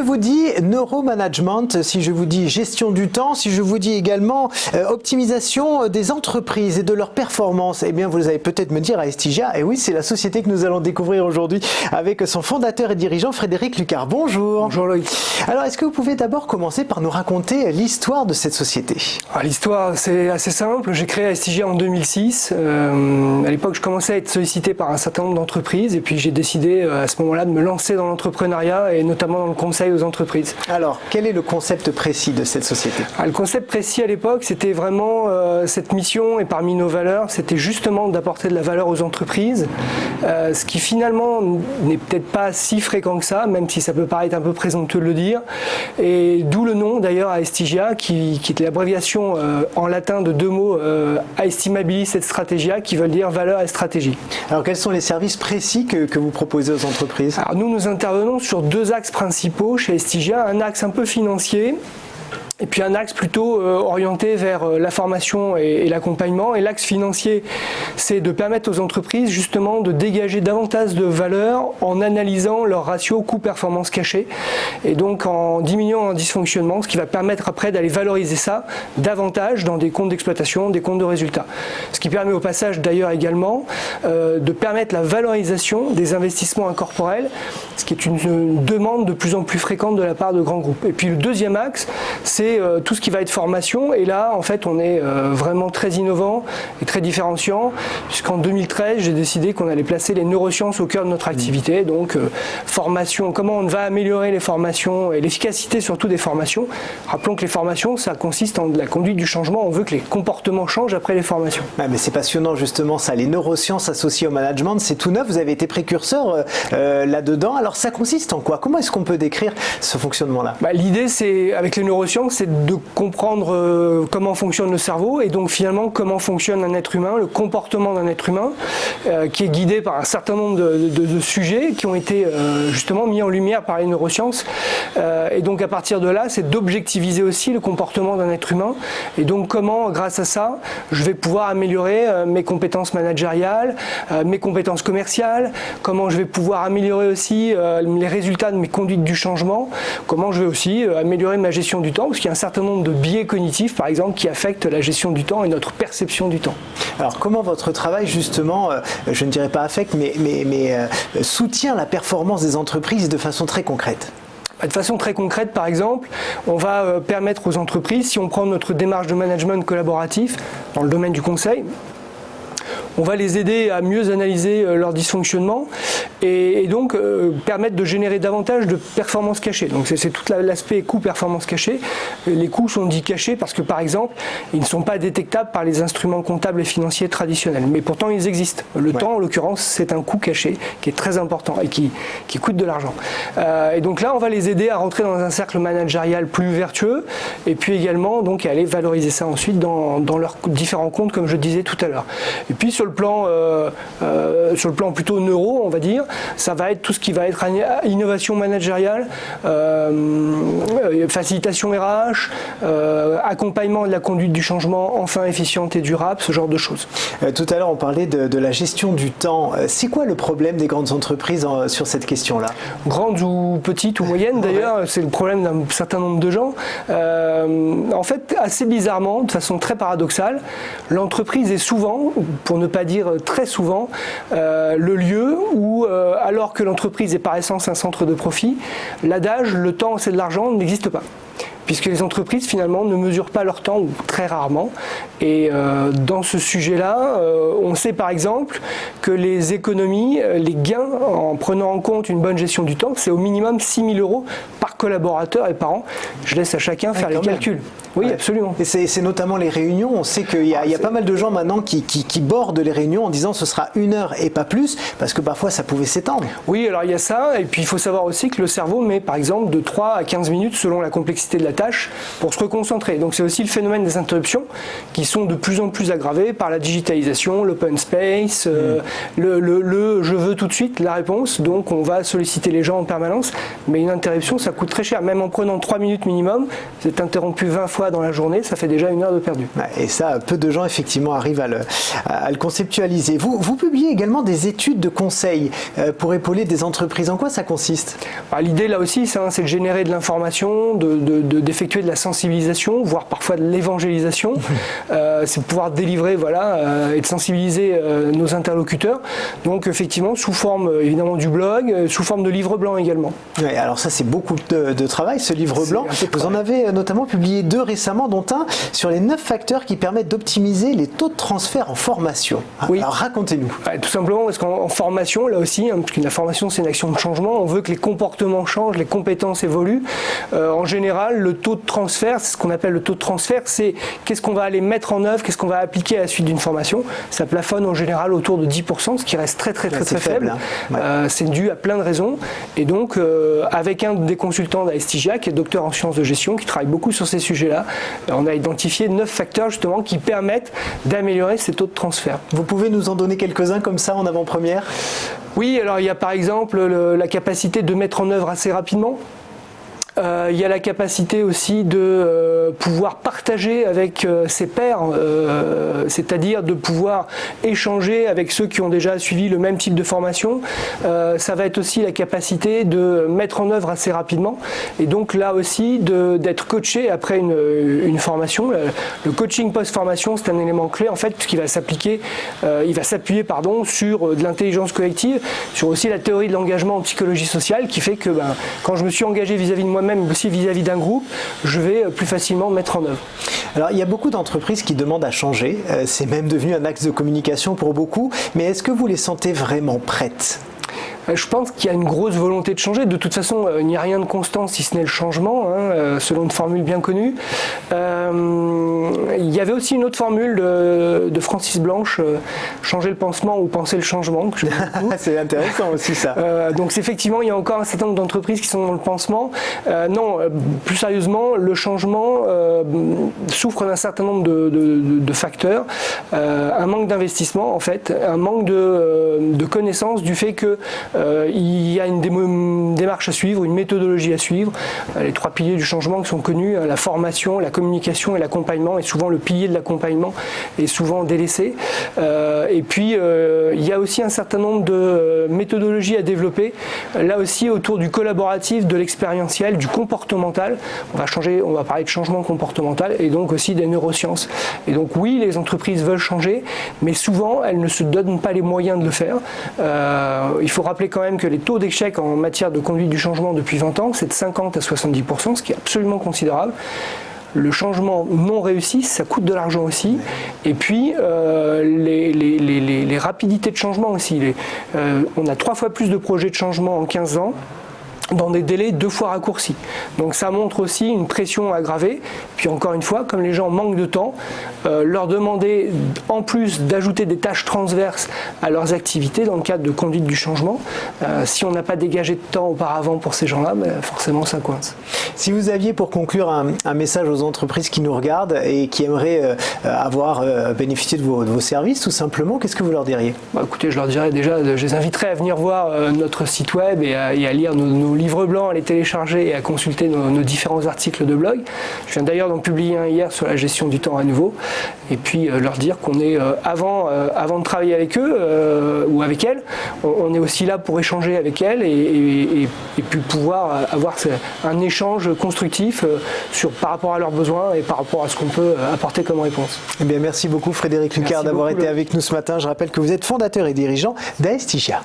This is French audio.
vous dis neuromanagement, si je vous dis gestion du temps, si je vous dis également optimisation des entreprises et de leurs performances, eh bien vous allez peut-être me dire à Estigia, et oui, c'est la société que nous allons découvrir aujourd'hui avec son fondateur et dirigeant Frédéric Lucard. Bonjour. Bonjour Loïc. Alors, est-ce que vous pouvez d'abord commencer par nous raconter l'histoire de cette société? L'histoire, c'est assez simple. J'ai créé Estigia en 2006. À l'époque, je commençais à être sollicité par un certain nombre d'entreprises et puis j'ai décidé à ce moment-là de me lancer dans l'entrepreneuriat et notamment dans le conseil aux entreprises. Alors, quel est le concept précis de cette société? Le concept précis à l'époque, c'était vraiment cette mission et parmi nos valeurs, c'était justement d'apporter de la valeur aux entreprises, ce qui finalement n'est peut-être pas si fréquent que ça, même si ça peut paraître un peu présomptueux de le dire. Et d'où le nom d'ailleurs à Estigia, qui est l'abréviation en latin de deux mots, Aestimabilis et Strategia, qui veulent dire valeur et stratégie. Alors quels sont les services précis que vous proposez aux entreprises? Alors nous intervenons sur deux axes principaux chez Estigia, un axe un peu financier, et puis un axe plutôt orienté vers la formation et l'accompagnement. Et l'axe financier, c'est de permettre aux entreprises justement de dégager davantage de valeur en analysant leur ratio coût-performance caché et donc en diminuant un dysfonctionnement, ce qui va permettre après d'aller valoriser ça davantage dans des comptes d'exploitation, des comptes de résultats. Ce qui permet au passage d'ailleurs également de permettre la valorisation des investissements incorporels, ce qui est une demande de plus en plus fréquente de la part de grands groupes. Et puis le deuxième axe, c'est tout ce qui va être formation, et là en fait on est vraiment très innovant et très différenciant, puisqu'en 2013 j'ai décidé qu'on allait placer les neurosciences au cœur de notre activité. Donc formation, comment on va améliorer les formations et l'efficacité surtout des formations. Rappelons que les formations, ça consiste en de la conduite du changement, on veut que les comportements changent après les formations. Mais c'est passionnant justement ça, les neurosciences associées au management, c'est tout neuf, vous avez été précurseur là-dedans. Alors ça consiste en quoi? Comment est-ce qu'on peut décrire ce fonctionnement-là? L'idée, c'est, avec les neurosciences, c'est de comprendre comment fonctionne le cerveau et donc finalement comment fonctionne un être humain, le comportement d'un être humain, qui est guidé par un certain nombre de sujets qui ont été justement mis en lumière par les neurosciences. Et donc à partir de là, c'est d'objectiviser aussi le comportement d'un être humain et donc comment, grâce à ça, je vais pouvoir améliorer mes compétences managériales, mes compétences commerciales, comment je vais pouvoir améliorer aussi les résultats de mes conduites du changement, comment je vais aussi améliorer ma gestion du temps, parce qu'il y a un certain nombre de biais cognitifs, par exemple, qui affectent la gestion du temps et notre perception du temps. Alors, comment votre travail, justement, je ne dirais pas affecte, mais soutient la performance des entreprises de façon très concrète? De façon très concrète, par exemple, on va permettre aux entreprises, si on prend notre démarche de management collaboratif dans le domaine du conseil, on va les aider à mieux analyser leurs dysfonctionnements et donc permettre de générer davantage de performances cachées. Donc c'est tout l'aspect coût-performance cachée. Les coûts sont dits cachés parce que par exemple, ils ne sont pas détectables par les instruments comptables et financiers traditionnels. Mais pourtant, ils existent. Le temps, en l'occurrence, c'est un coût caché qui est très important et qui coûte de l'argent. Et donc là, on va les aider à rentrer dans un cercle managérial plus vertueux et puis également donc à aller valoriser ça ensuite dans leurs différents comptes, comme je disais tout à l'heure. Et puis sur le plan plutôt neuro, on va dire, ça va être tout ce qui va être innovation managériale, facilitation RH, accompagnement de la conduite du changement, enfin efficiente et durable, ce genre de choses. Tout à l'heure, on parlait de la gestion du temps. C'est quoi le problème des grandes entreprises sur cette question-là? Grandes ou petites ou moyennes d'ailleurs, c'est le problème d'un certain nombre de gens. En fait, assez bizarrement, de façon très paradoxale, l'entreprise est souvent, pour ne pas dire très souvent, le lieu où, alors que l'entreprise est par essence un centre de profit, l'adage « le temps c'est de l'argent » n'existe pas. Puisque les entreprises finalement ne mesurent pas leur temps, ou très rarement. Et dans ce sujet-là, on sait par exemple que les économies, les gains en prenant en compte une bonne gestion du temps, c'est au minimum 6 000 € par collaborateur et par an. Je laisse à chacun faire les calculs. Oui, absolument. Et c'est notamment les réunions. On sait qu'il y a pas mal de gens maintenant qui bordent les réunions en disant ce sera 1 heure et pas plus, parce que parfois ça pouvait s'étendre. Oui, alors il y a ça. Et puis il faut savoir aussi que le cerveau met par exemple de 3 à 15 minutes selon la complexité de la tâche pour se reconcentrer. Donc c'est aussi le phénomène des interruptions qui sont de plus en plus aggravées par la digitalisation, l'open space, je veux tout de suite la réponse. Donc on va solliciter les gens en permanence. Mais une interruption, ça coûte très cher. Même en prenant 3 minutes minimum, vous êtes interrompu 20 fois dans la journée, ça fait déjà 1 heure de perdu. Et ça, peu de gens effectivement arrivent à le conceptualiser. Vous publiez également des études de conseil pour épauler des entreprises. En quoi ça consiste? L'idée là aussi, c'est de générer de l'information, d'effectuer de la sensibilisation, voire parfois de l'évangélisation. C'est de pouvoir délivrer et de sensibiliser nos interlocuteurs. Donc effectivement, sous forme évidemment du blog, sous forme de livre blanc également. Oui, alors ça c'est beaucoup de travail, ce livre blanc. Vous en avez notamment publié 2 récemment, dont un sur les 9 facteurs qui permettent d'optimiser les taux de transfert en formation. Oui. Alors racontez-nous. Tout simplement parce qu'en formation, là aussi, parce que la formation c'est une action de changement, on veut que les comportements changent, les compétences évoluent. En général, le taux de transfert, c'est ce qu'on appelle le taux de transfert, c'est qu'est-ce qu'on va aller mettre en œuvre, qu'est-ce qu'on va appliquer à la suite d'une formation. Ça plafonne en général autour de 10%, ce qui reste très faible. C'est dû à plein de raisons. Et donc, avec un des consultants d'Aestigia, qui est docteur en sciences de gestion, qui travaille beaucoup sur ces sujets-là, on a identifié 9 facteurs justement qui permettent d'améliorer ces taux de transfert. Vous pouvez nous en donner quelques-uns comme ça en avant-première? Oui, alors il y a par exemple la capacité de mettre en œuvre assez rapidement. Il y a la capacité aussi de pouvoir partager avec ses pairs, c'est-à-dire de pouvoir échanger avec ceux qui ont déjà suivi le même type de formation. Ça va être aussi la capacité de mettre en œuvre assez rapidement et donc là aussi d'être coaché après une formation. Le coaching post-formation, c'est un élément clé en fait puisqu'il va s'appliquer, il va s'appuyer sur de l'intelligence collective, sur aussi la théorie de l'engagement en psychologie sociale qui fait que quand je me suis engagé vis-à-vis de moi-même, mais aussi vis-à-vis d'un groupe, je vais plus facilement mettre en œuvre. Alors, il y a beaucoup d'entreprises qui demandent à changer. C'est même devenu un axe de communication pour beaucoup. Mais est-ce que vous les sentez vraiment prêtes? Je pense qu'il y a une grosse volonté de changer. De toute façon, il n'y a rien de constant si ce n'est le changement, selon une formule bien connue. Il y avait aussi une autre formule de Francis Blanche, changer le pansement ou penser le changement. Que c'est intéressant aussi ça. Donc effectivement, il y a encore un certain nombre d'entreprises qui sont dans le pansement. Non, plus sérieusement, le changement souffre d'un certain nombre de facteurs. Un manque d'investissement en fait, un manque de connaissance du fait que il y a une démarche à suivre, une méthodologie à suivre. Les 3 piliers du changement qui sont connus, la formation, la communication et l'accompagnement, et souvent le pilier de l'accompagnement est souvent délaissé. Et puis il y a aussi un certain nombre de méthodologies à développer, là aussi autour du collaboratif, de l'expérientiel, du comportemental. On va parler de changement comportemental et donc aussi des neurosciences. Et donc oui, les entreprises veulent changer, mais souvent elles ne se donnent pas les moyens de le faire. Il faut rappeler quand même que les taux d'échec en matière de conduite du changement depuis 20 ans, c'est de 50 à 70%, ce qui est absolument considérable. Le changement non réussi, ça coûte de l'argent aussi. Et puis, les rapidités de changement aussi. On a 3 fois plus de projets de changement en 15 ans dans des délais 2 fois raccourcis. Donc ça montre aussi une pression aggravée. Puis encore une fois, comme les gens manquent de temps, leur demander en plus d'ajouter des tâches transverses à leurs activités dans le cadre de conduite du changement, si on n'a pas dégagé de temps auparavant pour ces gens-là, forcément ça coince. Si vous aviez pour conclure un message aux entreprises qui nous regardent et qui aimeraient avoir bénéficié de vos services, tout simplement, qu'est-ce que vous leur diriez? Écoutez, je leur dirais déjà, je les inviterais à venir voir notre site web et à lire nos livres blancs, à les télécharger et à consulter nos différents articles de blog. Je viens d'ailleurs d'en publier un hier sur la gestion du temps à nouveau. Et puis leur dire qu'on est, avant de travailler avec eux ou avec elles, on est aussi là pour échanger avec elles et puis pouvoir avoir un échange constructif par rapport à leurs besoins et par rapport à ce qu'on peut apporter comme réponse. Eh bien, merci beaucoup Frédéric Lucard d'avoir été avec nous ce matin. Je rappelle que vous êtes fondateur et dirigeant d'Aestigia.